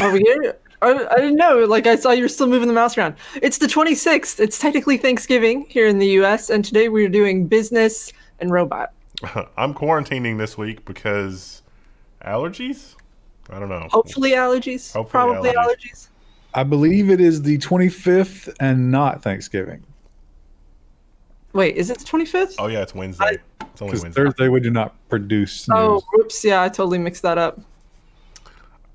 Are we here? I didn't know. Like, I saw you were still moving the mouse around. It's the 26th. It's technically Thanksgiving here in the US, and today we're doing business and robot. I'm quarantining this week because allergies? I don't know. Hopefully allergies. Hopefully Probably allergies. allergies. I believe it is the 25th and not Thanksgiving. Wait, is it the 25th? Oh yeah, it's Wednesday. It's only Because Wednesday. Thursday we do not produce news. Oh, whoops. Yeah, I totally mixed that up.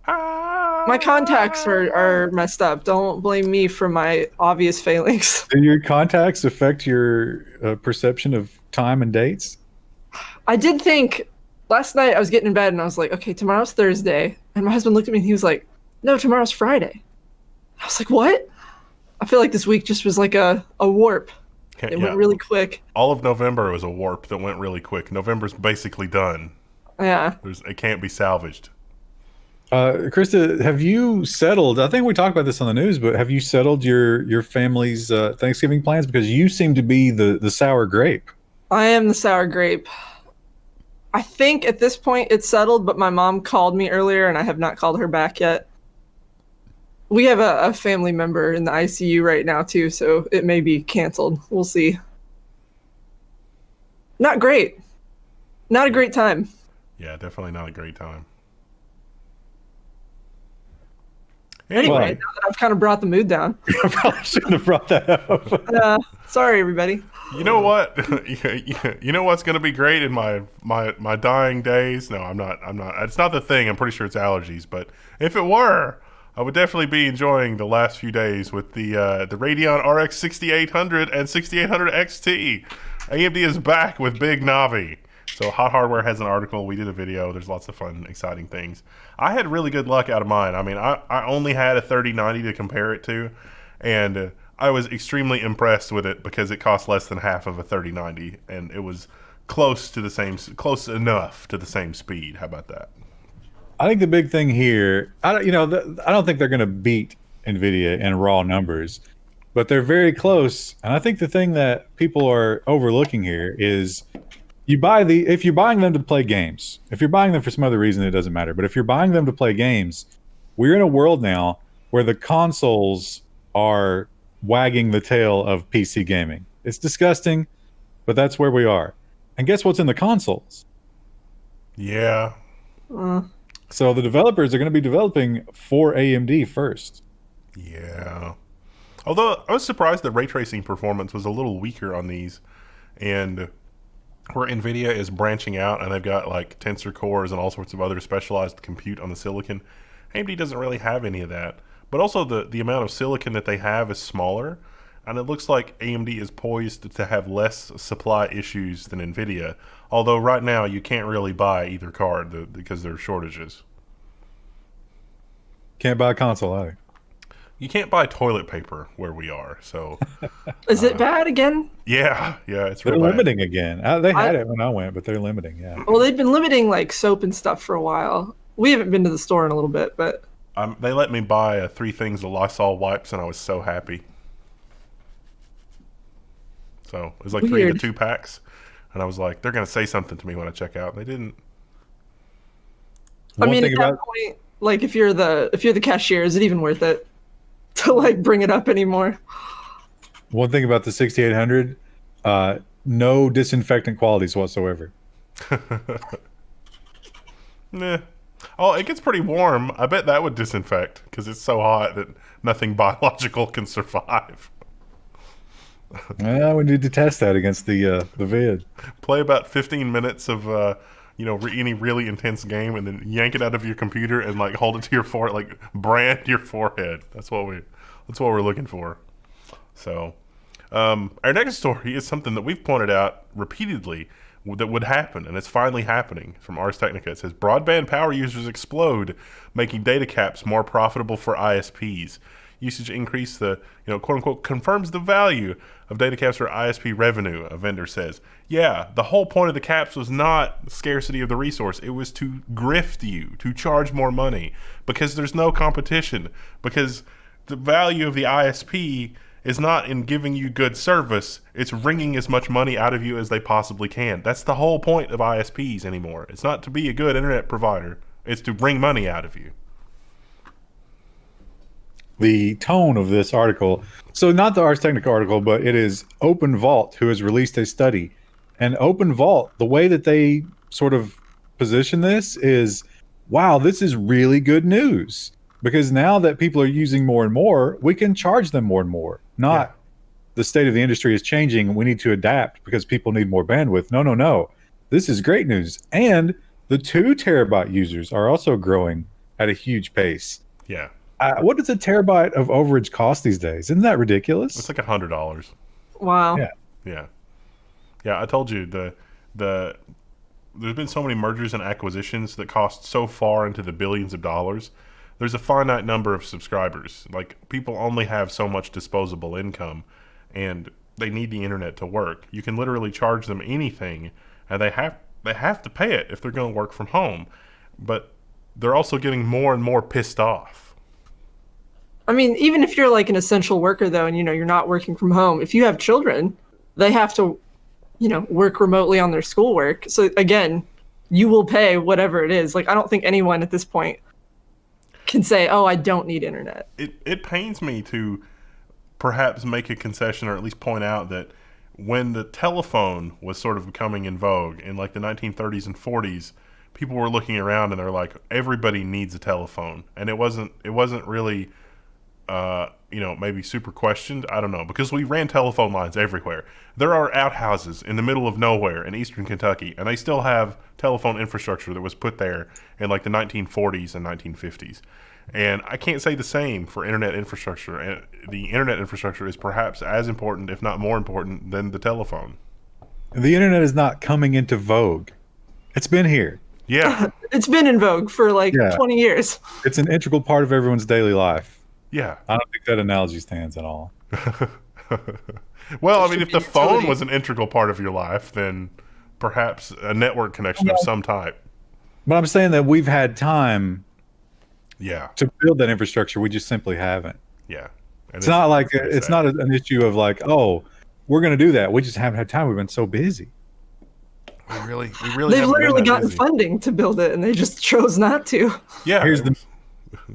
My contacts are messed up. Don't blame me for my obvious failings. Do your contacts affect your perception of time and dates? I did think last night I was getting in bed and I was like, okay, tomorrow's Thursday. And my husband looked at me and he was like, no, tomorrow's Friday. I was like, what? I feel like this week just was like a warp. It went really quick. All of November was a warp that went really quick. November's basically done. Yeah. It can't be salvaged. Krista, have you settled? I think we talked about this on the news, but have you settled your family's Thanksgiving plans? Because you seem to be the sour grape. I am the sour grape. I think at this point it's settled, but my mom called me earlier and I have not called her back yet. We have a family member in the ICU right now too, so it may be canceled. We'll see. Not great. Not a great time. Yeah, definitely not a great time. Anyway, now that I've kind of brought the mood down. I probably shouldn't have brought that up. Sorry, everybody. You know what? You know what's going to be great in my dying days? No, I'm not. It's not the thing. I'm pretty sure it's allergies. But if it were, I would definitely be enjoying the last few days with the Radeon RX 6800 and 6800 XT. AMD is back with Big Navi. So Hot Hardware has an article. We did a video. There's lots of fun, exciting things. I had really good luck out of mine. I mean, I only had a 3090 to compare it to, and I was extremely impressed with it because it cost less than half of a 3090, and it was close enough to the same speed. How about that? I think the big thing here, I don't think they're going to beat NVIDIA in raw numbers, but they're very close. And I think the thing that people are overlooking here is if you're buying them to play games, if you're buying them for some other reason, it doesn't matter. But if you're buying them to play games, we're in a world now where the consoles are wagging the tail of PC gaming. It's disgusting, but that's where we are. And guess what's in the consoles? Yeah. So the developers are going to be developing for AMD first. Yeah. Although I was surprised that ray tracing performance was a little weaker on these, and where NVIDIA is branching out and they've got like tensor cores and all sorts of other specialized compute on the silicon, AMD doesn't really have any of that. But also the amount of silicon that they have is smaller, and it looks like AMD is poised to have less supply issues than NVIDIA. Although right now you can't really buy either card because there are shortages. Can't buy a console either. You can't buy toilet paper where we are, so... Is it bad again? Yeah, it's they're real bad. limiting again. They had it when I went, but they're limiting, yeah. Well, they've been limiting like soap and stuff for a while. We haven't been to the store in a little bit, but... They let me buy 3 things of Lysol wipes, and I was so happy. So it was like 3 of the 2 packs, and I was like, they're going to say something to me when I check out. They didn't. I mean, at that point, like if you're the cashier, is it even worth it to like bring it up anymore? One thing about the 6800, no disinfectant qualities whatsoever. Nah. Oh, it gets pretty warm. I bet that would disinfect because it's so hot that nothing biological can survive. We need to test that against the vid. Play about 15 minutes of any really intense game, and then yank it out of your computer and like hold it to your forehead, like brand your forehead. That's what we're looking for. So, our next story is something that we've pointed out repeatedly that would happen, and it's finally happening. From Ars Technica, it says broadband power users explode, making data caps more profitable for ISPs. Usage increase quote unquote confirms the value of data caps for ISP revenue, a vendor says. Yeah, the whole point of the caps was not scarcity of the resource. It was to grift you, to charge more money, because there's no competition, because the value of the ISP is not in giving you good service. It's wringing as much money out of you as they possibly can. That's the whole point of ISPs anymore. It's not to be a good internet provider. It's to wring money out of you. the tone of this article. So not the Ars Technica article, but it is Open Vault who has released a study. And Open Vault, the way that they sort of position this is, wow, this is really good news. Because now that people are using more and more, we can charge them more and more. Not the state of the industry is changing. We need to adapt because people need more bandwidth. No, no, no. This is great news. And the 2 terabyte users are also growing at a huge pace. Yeah. What does a terabyte of overage cost these days? Isn't that ridiculous? It's like $100. Wow. Yeah. Yeah. I told you there's been so many mergers and acquisitions that cost so far into the billions of dollars. There's a finite number of subscribers. Like, people only have so much disposable income, and they need the internet to work. You can literally charge them anything, and they have to pay it if they're going to work from home. But they're also getting more and more pissed off. I mean, even if you're like an essential worker, though, and you're not working from home, if you have children, they have to, work remotely on their schoolwork. So again, you will pay whatever it is. Like, I don't think anyone at this point can say, "Oh, I don't need internet." It pains me to perhaps make a concession, or at least point out that when the telephone was sort of becoming in vogue in like the 1930s and 40s, people were looking around and they're like, everybody needs a telephone, and it wasn't really maybe super questioned. I don't know, because we ran telephone lines everywhere. There are outhouses in the middle of nowhere in eastern Kentucky, and they still have telephone infrastructure that was put there in like the 1940s and 1950s. And I can't say the same for internet infrastructure. And the internet infrastructure is perhaps as important, if not more important, than the telephone. The internet is not coming into vogue. It's been here. Yeah. It's been in vogue for 20 years. It's an integral part of everyone's daily life. Yeah. I don't think that analogy stands at all. Well, I mean, if the phone was an integral part of your life, then perhaps a network connection of some type. But I'm saying that we've had time to build that infrastructure. We just simply haven't. Yeah. And it's not like it's not an issue of like, oh, we're going to do that. We just haven't had time. We've been so busy. We really They've literally gotten funding to build it, and they just chose not to. Yeah. Here's the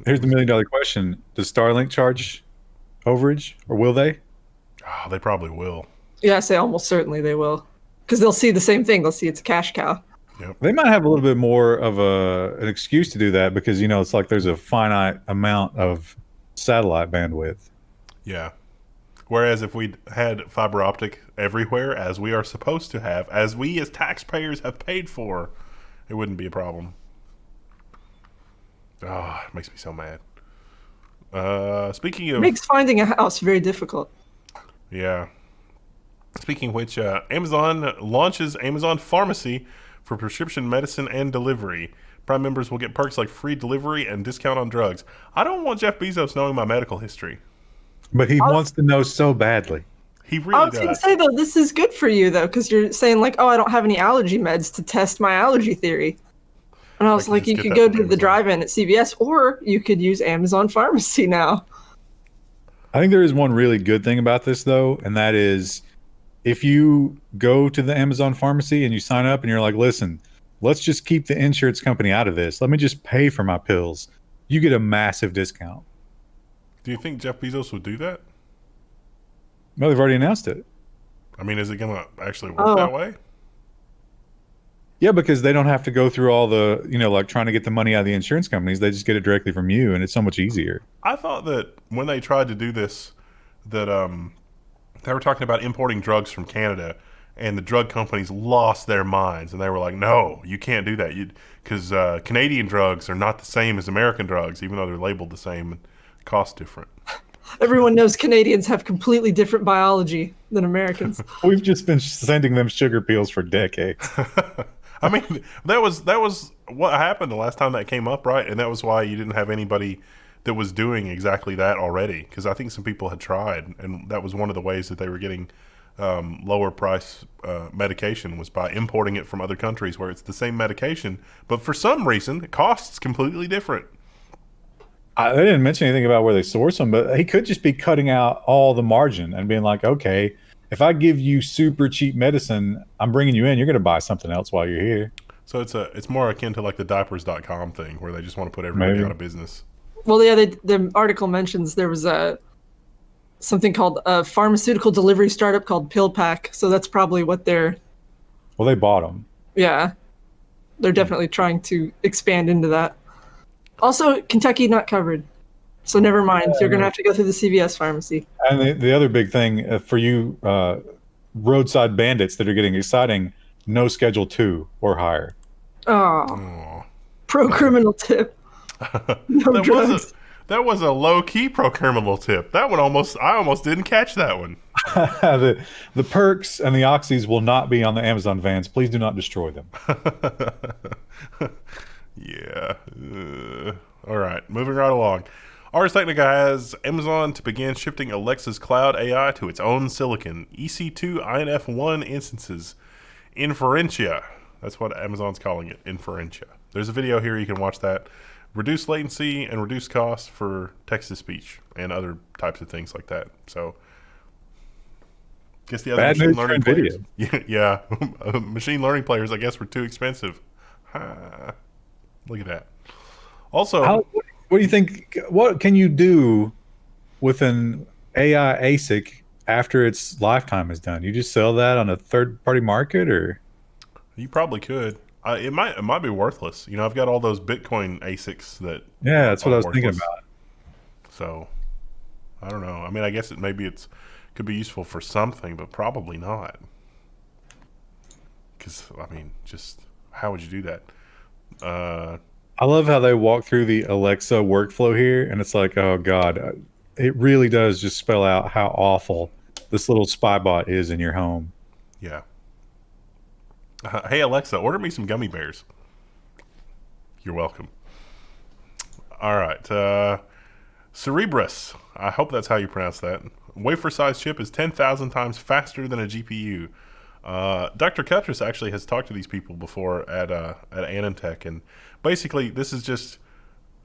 $1 million question. Does Starlink charge overage, or will they? Oh, they probably will. Yeah, I say almost certainly they will. Because they'll see the same thing. They'll see it's a cash cow. Yep. They might have a little bit more of an excuse to do that because, it's like there's a finite amount of satellite bandwidth. Yeah. Whereas if we had fiber optic everywhere, as we are supposed to have, as we as taxpayers have paid for, it wouldn't be a problem. Oh, it makes me so mad. Speaking of... It makes finding a house very difficult. Yeah. Speaking of which, Amazon launches Amazon Pharmacy for prescription medicine and delivery. Prime members will get perks like free delivery and discount on drugs. I don't want Jeff Bezos knowing my medical history. But he wants to know so badly. He really does. I was going to say, though, this is good for you, though, because you're saying, like, oh, I don't have any allergy meds to test my allergy theory. And I was like, you could go to the drive-in at CVS, or you could use Amazon Pharmacy now. I think there is one really good thing about this, though, and that is if you go to the Amazon Pharmacy and you sign up and you're like, listen, let's just keep the insurance company out of this. Let me just pay for my pills. You get a massive discount. Do you think Jeff Bezos would do that? No, they've already announced it. I mean, is it going to actually work that way? Yeah, because they don't have to go through all the, like trying to get the money out of the insurance companies. They just get it directly from you, and it's so much easier. I thought that when they tried to do this, that they were talking about importing drugs from Canada, and the drug companies lost their minds, and they were like, no, you can't do that. Because Canadian drugs are not the same as American drugs, even though they're labeled the same and cost different. Everyone knows Canadians have completely different biology than Americans. We've just been sending them sugar pills for decades. I mean, that was what happened the last time that came up, right? And that was why you didn't have anybody that was doing exactly that already, because I think some people had tried, and that was one of the ways that they were getting lower price medication was by importing it from other countries where it's the same medication, but for some reason, the cost's completely different. They didn't mention anything about where they source them, but he could just be cutting out all the margin and being like, okay, if I give you super cheap medicine, I'm bringing you in, you're going to buy something else while you're here. So it's more akin to like the diapers.com thing where they just want to put everybody out of business. Well, yeah, the article mentions there was something called a pharmaceutical delivery startup called PillPack. So that's probably what Well, they bought them. yeah, they're definitely trying to expand into that. Also, Kentucky not covered. So never mind. You're going to have to go through the CVS pharmacy. And the other big thing for you roadside bandits that are getting exciting, no Schedule 2 or higher. Oh, Aw. pro criminal tip. No that drugs. was a low key pro criminal tip. That one I almost didn't catch that one. The perks and the oxys will not be on the Amazon vans. Please do not destroy them. Yeah. All right, moving right along. Ars Technica has Amazon to begin shifting Alexa's cloud AI to its own silicon. EC2 INF1 instances. Inferentia. That's what Amazon's calling it, Inferentia. There's a video here, you can watch that. Reduce latency and reduce cost for text-to-speech and other types of things like that. So, guess the other Bad machine news for learning players. NVIDIA. Yeah, machine learning players, I guess, were too expensive. Look at that. Also, What do you think? What can you do with an AI ASIC after its lifetime is done? You just sell that on a third-party market, or you probably could. It might be worthless. You know, I've got all those Bitcoin ASICs that. yeah, that's what I was worthless. thinking about. So, I don't know. I mean, I guess it could be useful for something, but probably not. Because I mean, just how would you do that? I love how they walk through the Alexa workflow here, and it's like, oh god, it really does just spell out how awful this little spy bot is in your home. Yeah. Hey Alexa, order me some gummy bears. You're welcome. All right. Cerebras. I hope that's how you pronounce that. Wafer-size chip is 10,000 times faster than a GPU. Dr. Cuttress actually has talked to these people before at Anantech, and basically this is just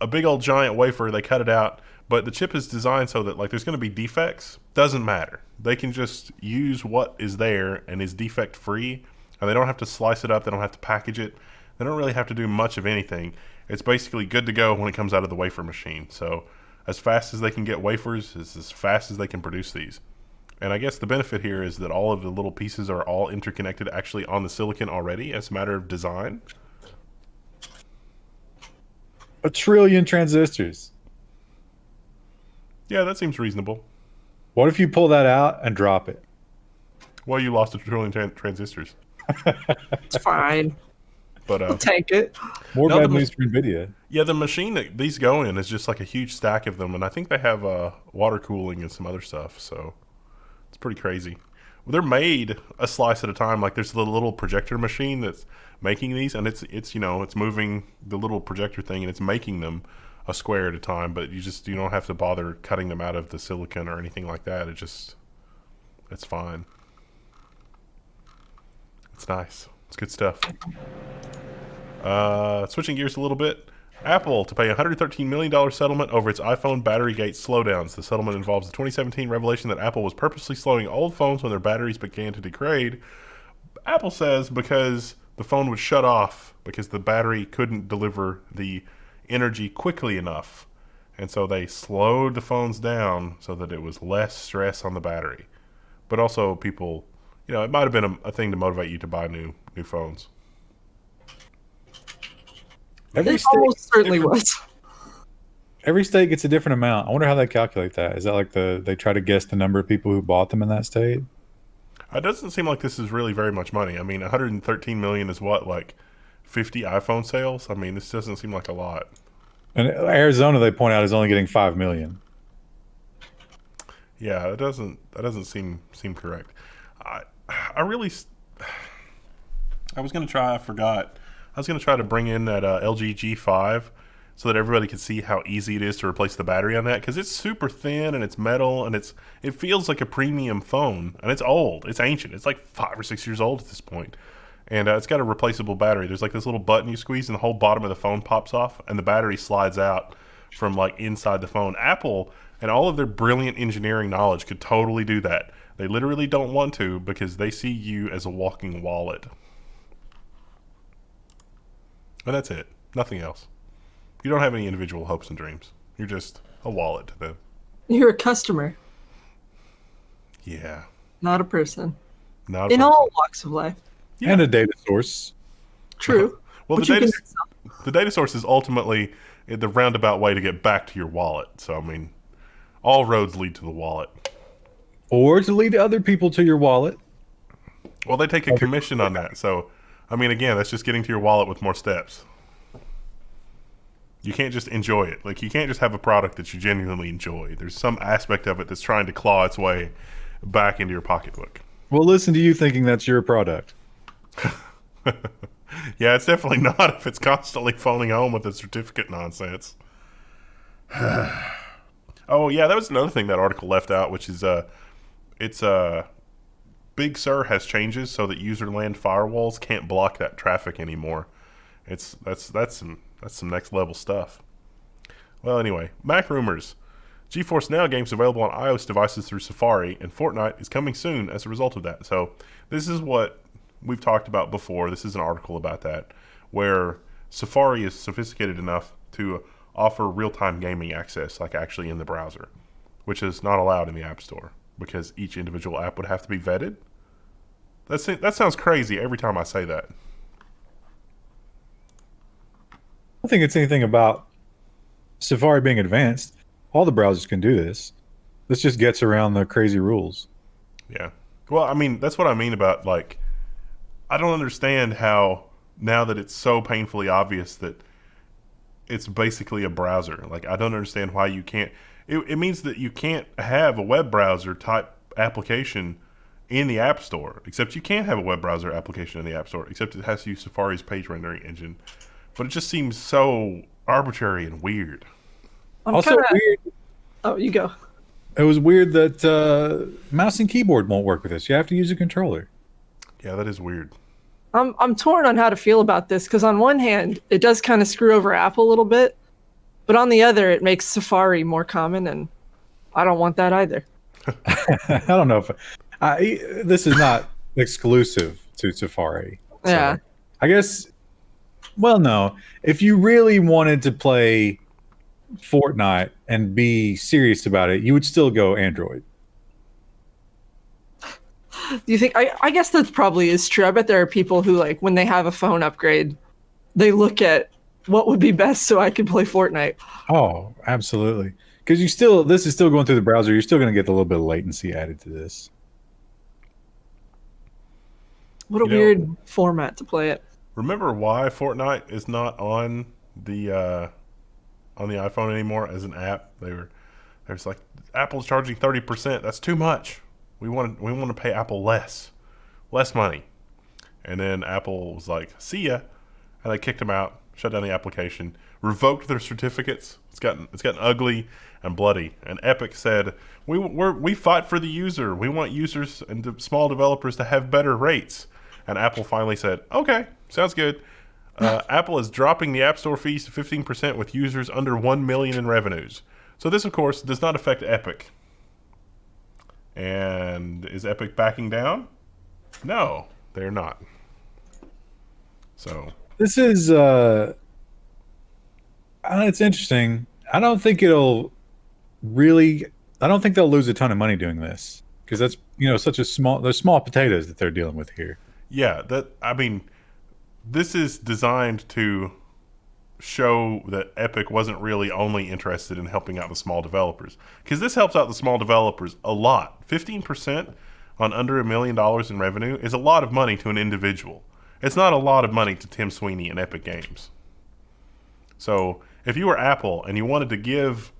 a big old giant wafer. They cut it out, but the chip is designed so that like there's going to be defects. Doesn't matter. They can just use what is there and is defect free, and they don't have to slice it up. They don't have to package it. They don't really have to do much of anything. It's basically good to go when it comes out of the wafer machine. So as fast as they can get wafers is as fast as they can produce these. And I guess the benefit here is that all of the little pieces are all interconnected actually on the silicon already as a matter of design. 1 trillion transistors. Yeah, that seems reasonable. What if you pull that out and drop it? Well, you lost 1 trillion transistors. It's fine. But I'll take it. More No, bad the news for NVIDIA. yeah, the machine that these go in is just like a huge stack of them, and I think they have water cooling and some other stuff, so it's pretty crazy. Well, they're made a slice at a time. Like there's the little projector machine that's making these, and it's you know, it's moving the little projector thing and it's making them a square at a time, but you don't have to bother cutting them out of the silicon or anything like that. It's fine. It's nice. It's good stuff. Switching gears a little bit, Apple to pay a $113 million settlement over its iPhone batterygate slowdowns. The settlement involves the 2017 revelation that Apple was purposely slowing old phones when their batteries began to degrade. Apple says because the phone would shut off because the battery couldn't deliver the energy quickly enough. And so they slowed the phones down so that it was less stress on the battery. But also people, you know, it might have been a thing to motivate you to buy new phones. Every It almost certainly was. every state gets a different amount. I wonder how they calculate that. Is that like they try to guess the number of people who bought them in that state? It doesn't seem like this is really very much money. I mean, 113 million is what, like 50 iPhone sales? I mean, this doesn't seem like a lot. And Arizona, they point out, is only getting 5 million. Yeah, that doesn't seem correct. I was going to try, I forgot. I was going to try to bring in that LG G5 so that everybody could see how easy it is to replace the battery on that, because it's super thin and it's metal and it feels like a premium phone, and it's old. It's ancient. It's like 5 or 6 years old at this point. And it's got a replaceable battery. There's like this little button you squeeze and the whole bottom of the phone pops off and the battery slides out from like inside the phone. Apple and all of their brilliant engineering knowledge could totally do that. They literally don't want to because they see you as a walking wallet. And that's it. Nothing else. You don't have any individual hopes and dreams. You're just a wallet to them. You're a customer, Yeah. not a person. Not a In person. all walks of life. Yeah. And a data source. True. Well, But the you data, can- the data source is ultimately the roundabout way to get back to your wallet. So, I mean, all roads lead to the wallet. Or to lead other people to your wallet. Well, they take a commission on that. So, I mean, again, that's just getting to your wallet with more steps. You can't just enjoy it. Like, you can't just have a product that you genuinely enjoy. There's some aspect of it that's trying to claw its way back into your pocketbook. Well, listen to you thinking that's your product. Yeah, it's definitely not if it's constantly phoning home with the certificate nonsense. Oh, yeah, that was another thing that article left out, which is Big Sur has changes so that user-land firewalls can't block that traffic anymore. That's some next level stuff. Well, anyway, Mac rumors. GeForce Now games available on iOS devices through Safari, and Fortnite is coming soon as a result of that. So this is what we've talked about before. This is an article about that, where Safari is sophisticated enough to offer real-time gaming access, like actually in the browser, which is not allowed in the App Store because each individual app would have to be vetted. That sounds crazy every time I say that. I don't think it's anything about Safari being advanced. All the browsers can do this. This just gets around the crazy rules. Yeah. Well, I mean, that's what I mean about, like, I don't understand how, now that it's so painfully obvious that it's basically a browser. Like, I don't understand why you can't. It means that you can't have a web browser type application in the App Store, except you can have a web browser application in the App Store, except it has to use Safari's page rendering engine. But it just seems so arbitrary and weird. I'm Also kinda- weird. Oh, you go. It was weird that mouse and keyboard won't work with this. You have to use a controller. Yeah, that is weird. I'm torn on how to feel about this because on one hand, it does kind of screw over Apple a little bit, but on the other, it makes Safari more common, and I don't want that either. I don't know if this is not exclusive to Safari. So Yeah. I guess. Well, no. If you really wanted to play Fortnite and be serious about it, you would still go Android. Do you think? I guess that probably is true. I bet there are people who, like, when they have a phone upgrade, they look at what would be best so I could play Fortnite. Oh, absolutely. Because this is still going through the browser. You're still going to get a little bit of latency added to this. What a weird format to play it. Remember why Fortnite is not on the iPhone anymore as an app? There's like, Apple's charging 30%. That's too much. We want to pay Apple less money. And then Apple was like, "See ya," and they kicked them out, shut down the application, revoked their certificates. It's gotten ugly and bloody. And Epic said, "We fight for the user. We want users and small developers to have better rates." And Apple finally said, "Okay, sounds good." Apple is dropping the App Store fees to 15% with users under 1 million in revenues. So this, of course, does not affect Epic. And is Epic backing down? No, they're not. So This is it's interesting. I don't think they'll lose a ton of money doing this because that's there's small potatoes that they're dealing with here. yeah, this is designed to show that Epic wasn't really only interested in helping out the small developers, because this helps out the small developers a lot. 15% on under $1 million in revenue is a lot of money to an individual. It's not a lot of money to Tim Sweeney and Epic Games. So if you were Apple and you wanted to give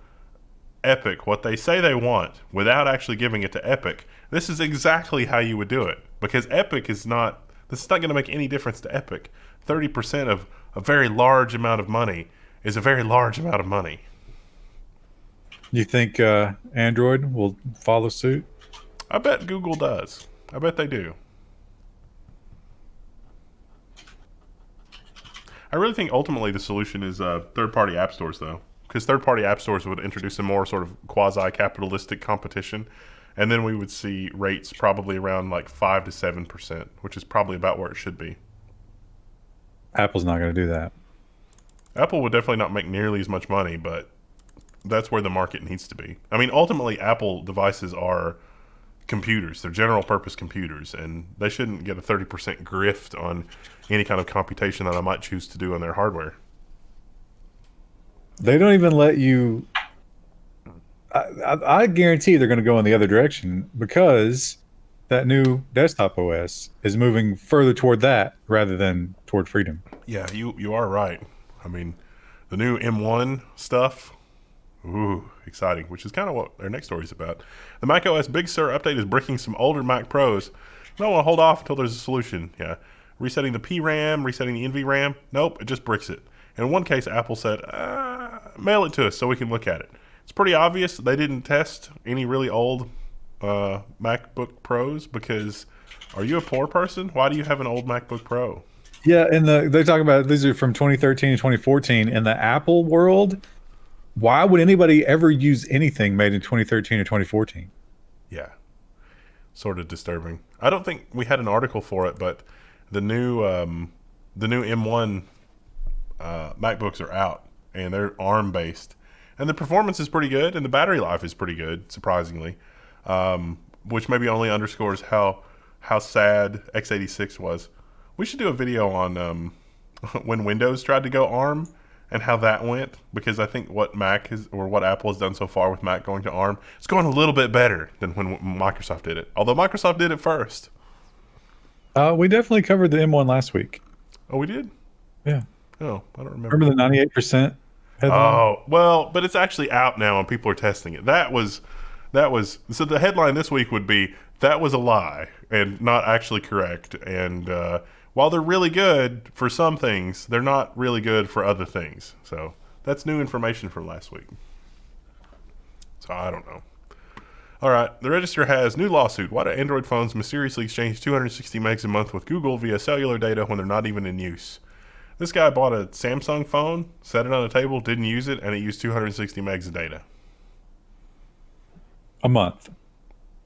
Epic what they say they want without actually giving it to Epic, this is exactly how you would do it, because this is not going to make any difference to Epic. 30% of a very large amount of money is a very large amount of money. You think Android will follow suit? I bet Google does. I bet they do. I really think ultimately the solution is third-party app stores, though, because third-party app stores would introduce a more sort of quasi-capitalistic competition, and then we would see rates probably around like 5 to 7%, which is probably about where it should be. Apple's not going to do that. Apple would definitely not make nearly as much money, but that's where the market needs to be. I mean, ultimately, Apple devices are computers. They're general purpose computers, and they shouldn't get a 30% grift on any kind of computation that I might choose to do on their hardware. They don't even let you. I guarantee they're going to go in the other direction because that new desktop OS is moving further toward that rather than toward freedom. Yeah, you are right. I mean, the new M1 stuff, ooh, exciting, which is kind of what our next story is about. The macOS Big Sur update is bricking some older Mac Pros. No, want to hold off until there's a solution. Yeah, resetting the PRAM, resetting the NVRAM. Nope, it just bricks it. And in one case, Apple said, mail it to us so we can look at it. It's pretty obvious they didn't test any really old MacBook Pros because are you a poor person? Why do you have an old MacBook Pro? Yeah, and they talk about these are from 2013 and 2014 in the Apple world. Why would anybody ever use anything made in 2013 or 2014? Yeah, sort of disturbing. I don't think we had an article for it, but the new M1 MacBooks are out and they're ARM based, and the performance is pretty good and the battery life is pretty good, surprisingly, which maybe only underscores how sad x86 was. We should do a video on when Windows tried to go ARM and how that went, because I think what Apple has done so far with Mac going to ARM, it's going a little bit better than when Microsoft did it. Although Microsoft did it first. We definitely covered the M1 last week. Oh, we did? Yeah. Oh, I don't remember. Remember the 98% headline? Oh, well, but it's actually out now and people are testing it. That was so the headline this week would be that was a lie and not actually correct. And while they're really good for some things, they're not really good for other things. So that's new information from last week. So I don't know. All right, the Register has new lawsuit. Why do Android phones mysteriously exchange 260 megs a month with Google via cellular data when they're not even in use? This guy bought a Samsung phone, set it on a table, didn't use it, and it used 260 megs of data. A month.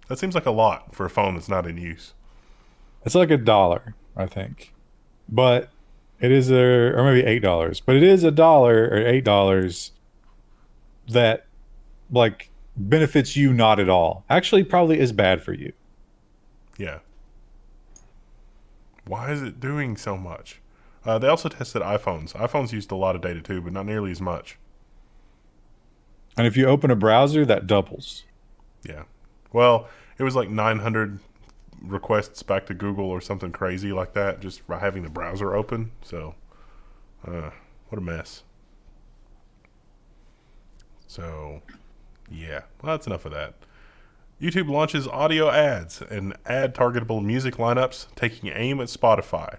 That seems like a lot for a phone that's not in use. It's like $1, I think. But it is or maybe $8. But it is $1 or $8 that like benefits you not at all. Actually probably is bad for you. Yeah. Why is it doing so much? They also tested iPhones. iPhones used a lot of data too, but not nearly as much. And if you open a browser, that doubles. Yeah. Well, it was like 900 requests back to Google or something crazy like that, just by having the browser open. So, what a mess. So, yeah. Well, that's enough of that. YouTube launches audio ads and ad-targetable music lineups, taking aim at Spotify.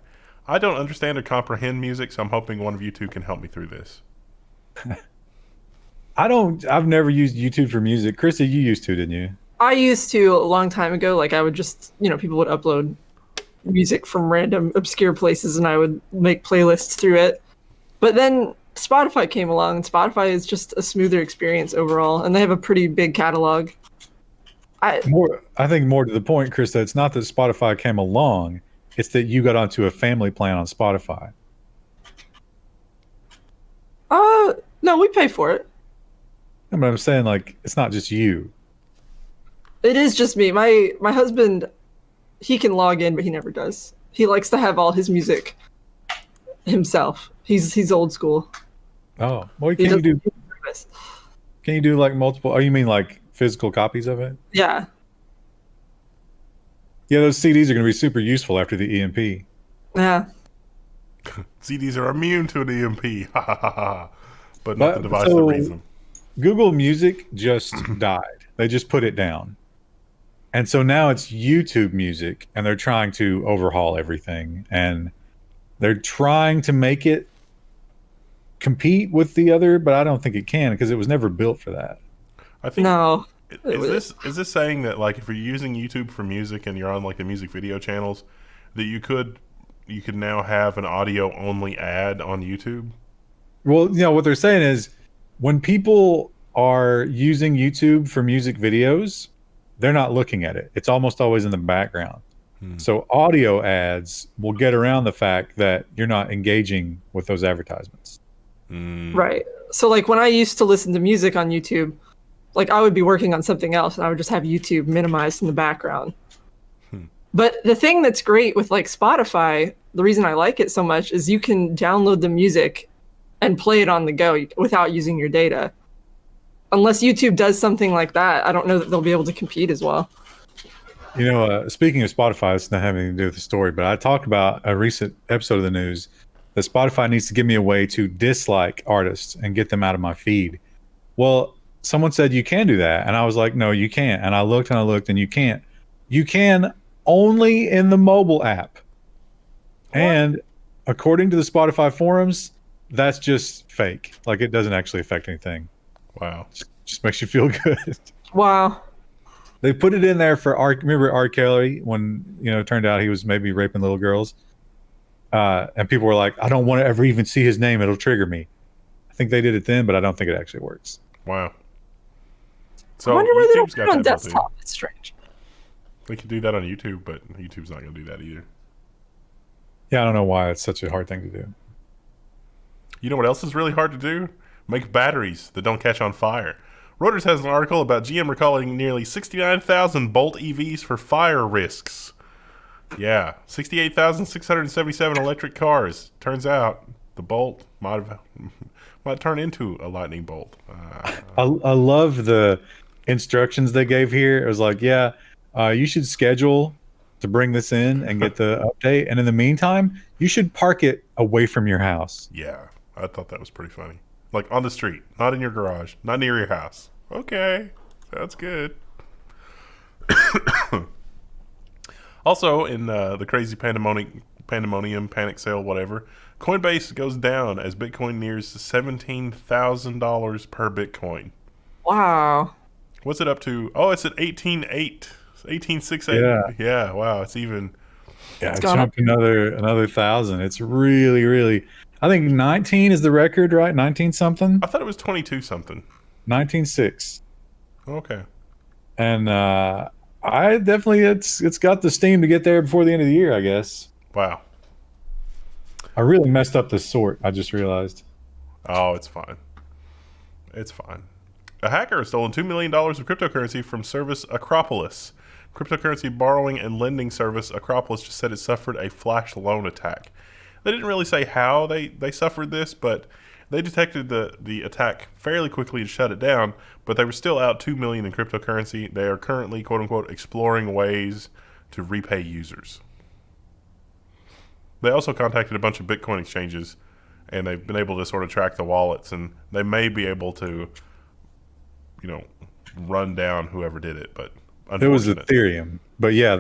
I don't understand or comprehend music, so I'm hoping one of you two can help me through this. I've never used YouTube for music. Chrissy, you used to, didn't you? I used to a long time ago. Like I would just, people would upload music from random obscure places and I would make playlists through it. But then Spotify came along and Spotify is just a smoother experience overall. And they have a pretty big catalog. I think more to the point, Chris, that it's not that Spotify came along. It's that you got onto a family plan on Spotify. No, we pay for it. But I'm saying, like, it's not just you. It is just me. My husband, he can log in, but he never does. He likes to have all his music himself. He's old school. Oh, well, can you do like multiple? Oh, you mean like physical copies of it? Yeah. Yeah, those CDs are going to be super useful after the EMP. Yeah. CDs are immune to an EMP, but not the device that reads them. Google Music just died. They just put it down. And so now it's YouTube Music, and they're trying to overhaul everything. And they're trying to make it compete with the other, but I don't think it can because it was never built for that. I think no. Is this saying that like if you're using YouTube for music and you're on like the music video channels, that you could now have an audio only ad on YouTube? Well, what they're saying is when people are using YouTube for music videos, they're not looking at it. It's almost always in the background. So audio ads will get around the fact that you're not engaging with those advertisements. Right. So like when I used to listen to music on YouTube, like I would be working on something else and I would just have YouTube minimized in the background. But the thing that's great with like Spotify, the reason I like it so much is you can download the music and play it on the go without using your data. Unless YouTube does something like that, I don't know that they'll be able to compete as well. Speaking of Spotify, it's not having anything to do with the story, but I talked about a recent episode of the news that Spotify needs to give me a way to dislike artists and get them out of my feed. Well, someone said you can do that, and I was like, no, you can't. And I looked, and you can't. You can only in the mobile app. And according to the Spotify forums, that's just fake. Like, it doesn't actually affect anything. Wow. Just makes you feel good. Wow. They put it in there for remember R. Kelly when it turned out he was maybe raping little girls, and people were like, "I don't want to ever even see his name; it'll trigger me." I think they did it then, but I don't think it actually works. Wow. So I wonder why they don't YouTube's put got it on that built in. desktop. It's strange. They could do that on YouTube, but YouTube's not going to do that either. Yeah, I don't know why it's such a hard thing to do. You know what else is really hard to do? Make batteries that don't catch on fire. Reuters has an article about GM recalling nearly 69,000 Bolt EVs for fire risks. Yeah, 68,677 electric cars. Turns out the Bolt might turn into a lightning bolt. I love the instructions they gave here. It was like, you should schedule to bring this in and get the update. And in the meantime, you should park it away from your house. Yeah, I thought that was pretty funny. Like on the street, not in your garage, not near your house. Okay, that's good. Also, in the crazy pandemonium, panic sale, whatever, Coinbase goes down as Bitcoin nears $17,000 per Bitcoin. Wow. What's it up to? Oh, it's at 18.8, 18.68. Yeah, wow, it's even. Yeah, it's jumped another 1,000. It's really, really. I think 19 is the record, right? 19 something. I thought it was 22 something. 19.6. Okay. And I definitely it's got the steam to get there before the end of the year, I guess. Wow. I really messed up the sort. I just realized. Oh, it's fine. It's fine. A hacker has stolen $2 million of cryptocurrency from service Akropolis. Cryptocurrency borrowing and lending service Akropolis just said it suffered a flash loan attack. They didn't really say how they suffered this, but they detected the attack fairly quickly and shut it down, but they were still out $2 million in cryptocurrency. They are currently, quote-unquote, exploring ways to repay users. They also contacted a bunch of Bitcoin exchanges, and they've been able to sort of track the wallets, and they may be able to, run down whoever did it, but it was Ethereum. But yeah,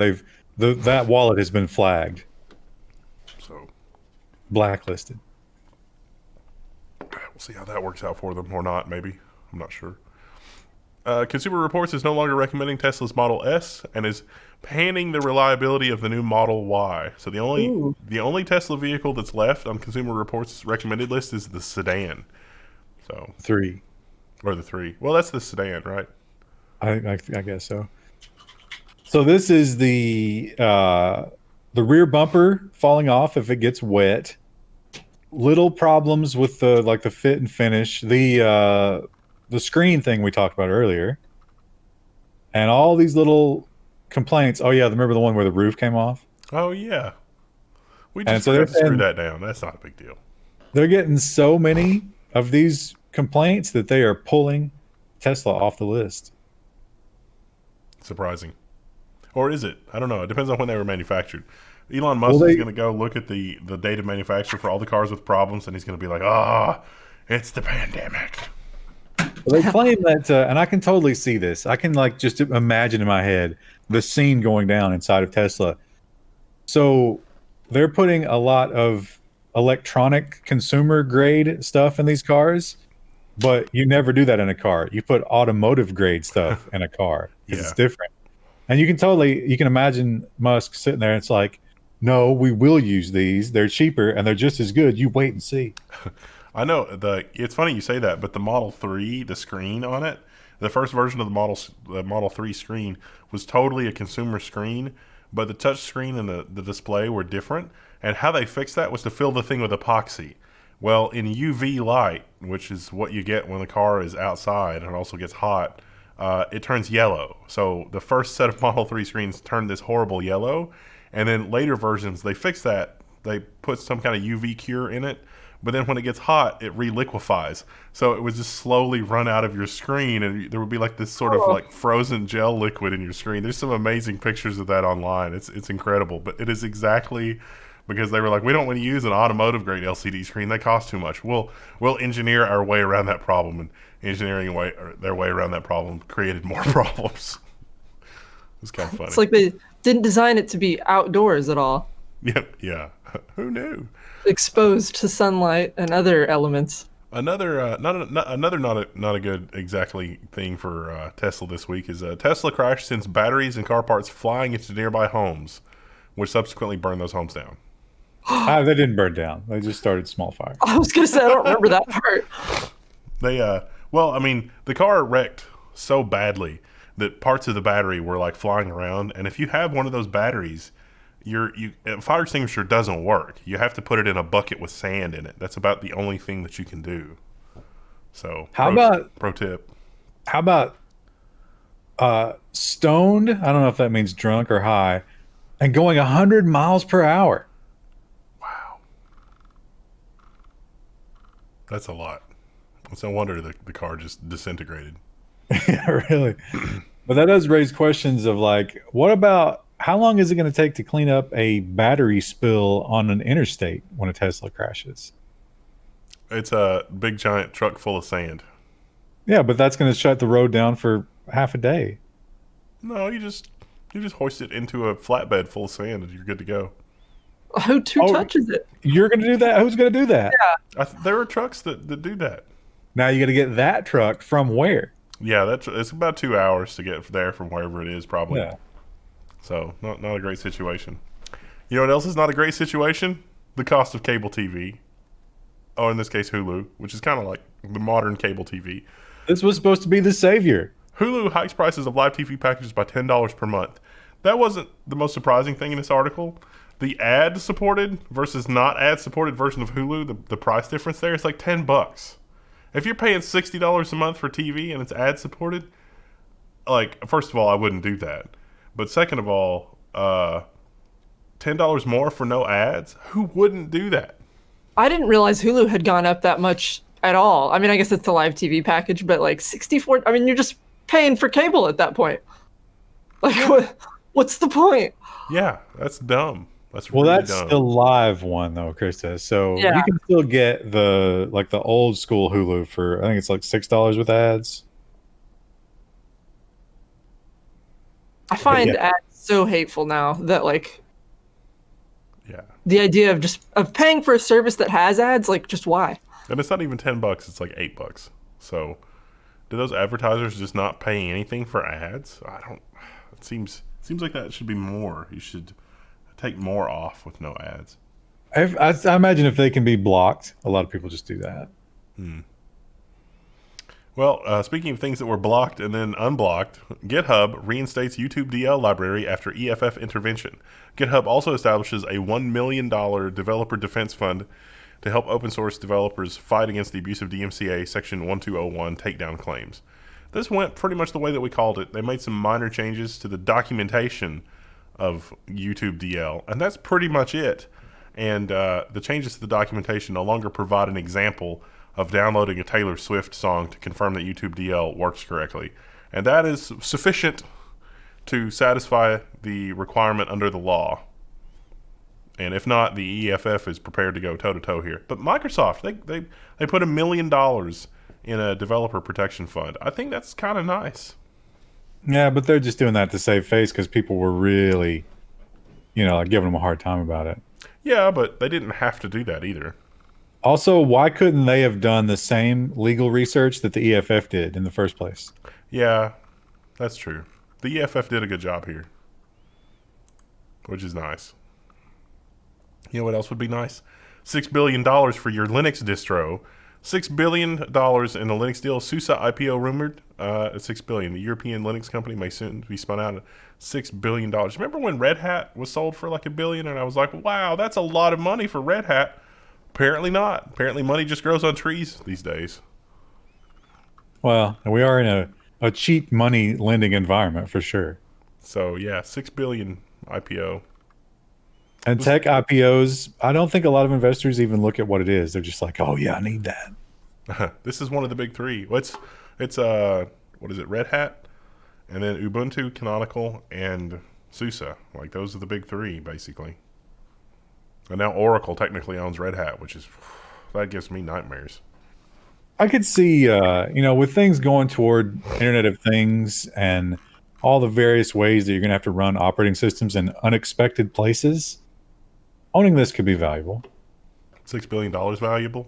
that wallet has been flagged. So blacklisted. We'll see how that works out for them or not, maybe. I'm not sure. Consumer Reports is no longer recommending Tesla's Model S and is panning the reliability of the new Model Y. So the only Tesla vehicle that's left on Consumer Reports' recommended list is the sedan. So 3. Or the 3. Well, that's the sedan, right? I guess so. So this is the rear bumper falling off if it gets wet. Little problems with the fit and finish. The screen thing we talked about earlier. And all these little complaints. Oh yeah, remember the one where the roof came off? Oh yeah. We just forgot to screw that down. That's not a big deal. They're getting so many of these complaints that they are pulling Tesla off the list. Surprising. Or is it? I don't know. It depends on when they were manufactured. Elon Musk is going to go look at the date of manufacture for all the cars with problems, and he's going to be like, it's the pandemic. Well, they claim that, and I can totally see this. I can just imagine in my head the scene going down inside of Tesla. So they're putting a lot of electronic consumer grade stuff in these cars, but you never do that in a car. You put automotive grade stuff in a car because it's different. And you can imagine Musk sitting there and it's like, no, we will use these. They're cheaper and they're just as good. You wait and see. I know it's funny you say that, but the Model 3, the screen on it, the first version of the Model 3 screen was totally a consumer screen, but the touch screen and the display were different. And how they fixed that was to fill the thing with epoxy. Well, in UV light, which is what you get when the car is outside and it also gets hot, it turns yellow. So the first set of Model 3 screens turned this horrible yellow, and then later versions, they fix that. They put some kind of UV cure in it, but then when it gets hot, it reliquefies. So it would just slowly run out of your screen, and there would be like this sort of like frozen gel liquid in your screen. There's some amazing pictures of that online. It's incredible, but it is exactly because they were like, we don't want to use an automotive grade LCD screen. They cost too much. We'll engineer our way around that problem, and engineering their way around that problem created more problems. It was kind of funny. It's like they didn't design it to be outdoors at all. Yeah. Who knew? Exposed to sunlight and other elements. Another not a good exactly thing for Tesla this week is Tesla crash sends batteries and car parts flying into nearby homes, which subsequently burned those homes down. They didn't burn down. They just started small fire. I was gonna say I don't remember that part. They well, I mean, the car wrecked so badly that parts of the battery were like flying around, and if you have one of those batteries, a fire extinguisher doesn't work. You have to put it in a bucket with sand in it. That's about the only thing that you can do. So pro tip. How about stoned? I don't know if that means drunk or high, and going 100 miles per hour. Wow, that's a lot. It's no wonder the car just disintegrated. Yeah, really. But that does raise questions of like, what about how long is it going to take to clean up a battery spill on an interstate when a Tesla crashes? It's a big giant truck full of sand. Yeah, but that's going to shut the road down for half a day. No, you just hoist it into a flatbed full of sand and you're good to go. Who touches it? You're going to do that? Who's going to do that? Yeah. There are trucks that do that. Now you got to get that truck from where? Yeah, it's about 2 hours to get there from wherever it is, probably. Yeah. So not a great situation. You know what else is not a great situation? The cost of cable TV. Oh, in this case, Hulu, which is kind of like the modern cable TV. This was supposed to be the savior. Hulu hikes prices of live TV packages by $10 per month. That wasn't the most surprising thing in this article. The ad-supported versus not ad-supported version of Hulu, the price difference there is like $10. If you're paying $60 a month for TV and it's ad-supported, like, first of all, I wouldn't do that. But second of all, $10 more for no ads? Who wouldn't do that? I didn't realize Hulu had gone up that much at all. I mean, I guess it's the live TV package, but like 64. I mean, you're just paying for cable at that point. Like, what's the point? Yeah, that's dumb. That's Well, really that's dumb. the live one though, Krista. So Yeah. you can still get the old school Hulu for I think it's like $6 with ads. I find Yeah. ads so hateful now that like Yeah. the idea of paying for a service that has ads, like just why? And it's not even $10, it's like $8. So do those advertisers just not pay anything for ads? It seems like that should be more. You should take more off with no ads. I imagine if they can be blocked, a lot of people just do that. Well, speaking of things that were blocked and then unblocked, GitHub reinstates YouTube DL library after EFF intervention. GitHub also establishes a $1 million developer defense fund to help open source developers fight against the abuse of DMCA Section 1201 takedown claims. This went pretty much the way that we called it. They made some minor changes to the documentation of YouTube DL, and that's pretty much it. And the changes to the documentation no longer provide an example of downloading a Taylor Swift song to confirm that YouTube DL works correctly. And that is sufficient to satisfy the requirement under the law. And if not, the EFF is prepared to go toe-to-toe here. But Microsoft, they put $1 million in a developer protection fund. I think that's kind of nice. Yeah, but they're just doing that to save face because people were really, like giving them a hard time about it. Yeah, but they didn't have to do that either. Also, why couldn't they have done the same legal research that the EFF did in the first place? Yeah, that's true. The EFF did a good job here, which is nice. You know what else would be nice? $6 billion for your Linux distro. $6 billion in the Linux deal. SUSE IPO rumored at $6 billion. The European Linux company may soon be spun out at $6 billion. Remember when Red Hat was sold for like $1 billion? And I was like, wow, that's a lot of money for Red Hat. Apparently not. Apparently money just grows on trees these days. Well, we are in a cheap money lending environment for sure. So yeah, 6 billion IPO. And tech IPOs, I don't think a lot of investors even look at what it is. They're just like, oh yeah, I need that. This is one of the big three. It's what is it? Red Hat, and then Ubuntu, Canonical, and SUSE. Like those are the big three basically. And now Oracle technically owns Red Hat, which is that gives me nightmares. I could see, with things going toward Internet of Things and all the various ways that you're going to have to run operating systems in unexpected places, owning this could be valuable. $6 billion valuable?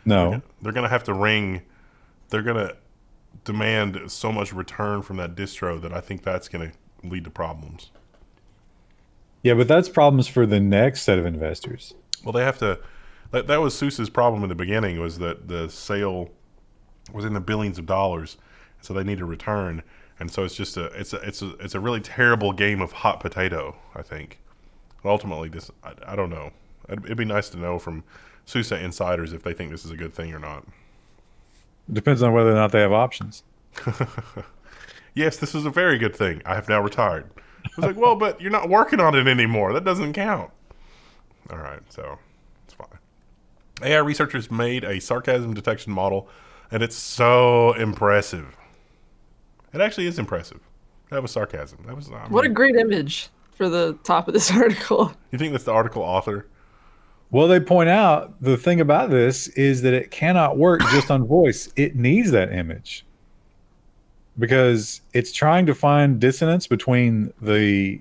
No. They're going to have to they're going to demand so much return from that distro that I think that's going to lead to problems. Yeah, but that's problems for the next set of investors. Well, they have to. That was SUSE's problem in the beginning, was that the sale was in the billions of dollars, so they need a return, and so it's just it's a really terrible game of hot potato, I think. But ultimately, I don't know. It'd be nice to know from SUSE insiders if they think this is a good thing or not. Depends on whether or not they have options. Yes, this is a very good thing. I have now retired. I was like, well, but you're not working on it anymore. That doesn't count. All right, so it's fine. AI researchers made a sarcasm detection model, and it's so impressive. It actually is impressive. That was sarcasm. What a great image for the top of this article. You think that's the article author? Well, they point out the thing about this is that it cannot work just on voice. It needs that image because it's trying to find dissonance between the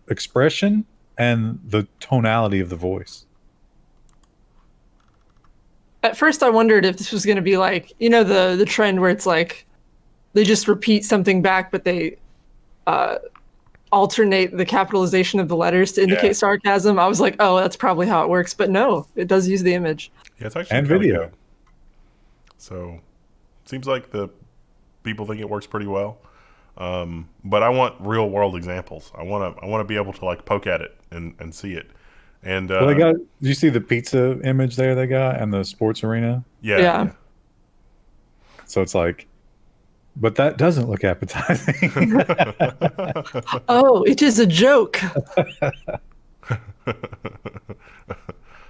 expression and the tonality of the voice. At first, I wondered if this was going to be like, the trend where it's like they just repeat something back, but they alternate the capitalization of the letters to indicate sarcasm. I was like, oh, that's probably how it works. But no, it does use the image. Yeah, it's actually and video. Good. So, seems like the people think it works pretty well. But I want real world examples. I want to be able to like poke at it and see it. And well, did you see the pizza image there they got and the sports arena? Yeah. So it's like, but that doesn't look appetizing. Oh, it is a joke.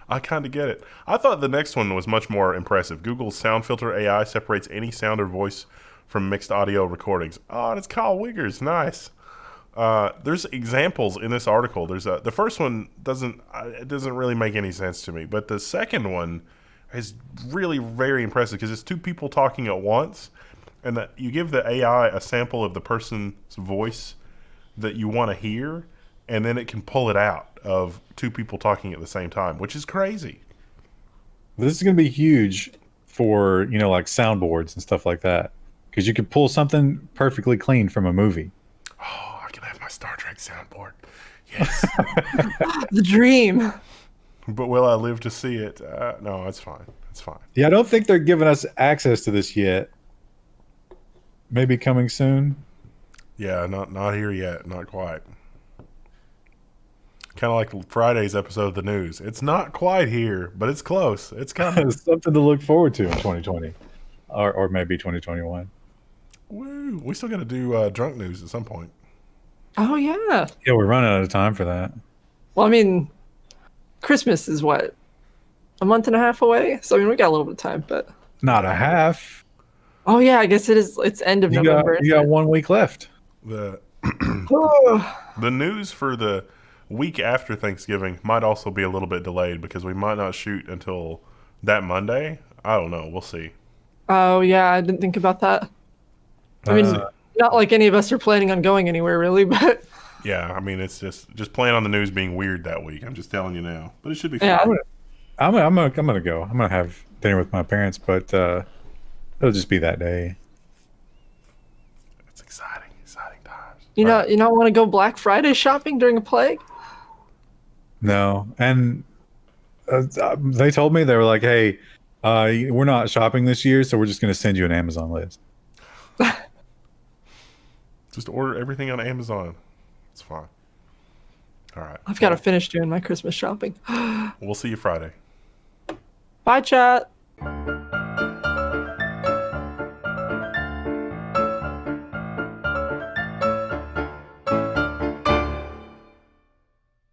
I kind of get it. I thought the next one was much more impressive. Google's SoundFilter AI separates any sound or voice from mixed audio recordings. Oh, and it's Kyle Wiggers. Nice. There's examples in this article. There's the first one doesn't really make any sense to me, but the second one is really very impressive because it's two people talking at once, and that you give the AI a sample of the person's voice that you want to hear, and then it can pull it out of two people talking at the same time, which is crazy. This is going to be huge for, like soundboards and stuff like that. Because you could pull something perfectly clean from a movie. Oh, I can have my Star Trek soundboard. Yes. The dream. But will I live to see it? No, it's fine. It's fine. Yeah, I don't think they're giving us access to this yet. Maybe coming soon. Yeah, not here yet. Not quite. Kind of like Friday's episode of the news. It's not quite here, but it's close. It's coming. It's something to look forward to in 2020. Or maybe 2021. Woo! We still got to do drunk news at some point. Oh, yeah. Yeah, we're running out of time for that. Well, I mean, Christmas is what? A month and a half away? So, I mean, we got a little bit of time, but... Not a half. Oh, yeah, I guess it is. It's end of November. You got 1 week left. The news for the week after Thanksgiving might also be a little bit delayed because we might not shoot until that Monday. I don't know. We'll see. Oh, yeah, I didn't think about that. I mean, not like any of us are planning on going anywhere, really, but... Yeah, I mean, it's just plan on the news being weird that week. I'm just telling you now. But it should be fun. Yeah. I'm gonna go. I'm gonna have dinner with my parents, but it'll just be that day. It's exciting times. You don't want to go Black Friday shopping during a plague? No, and they told me, they were like, "Hey, we're not shopping this year, so we're just gonna send you an Amazon list." Just order everything on Amazon. It's fine. All right. I've got to finish doing my Christmas shopping. We'll see you Friday. Bye, chat.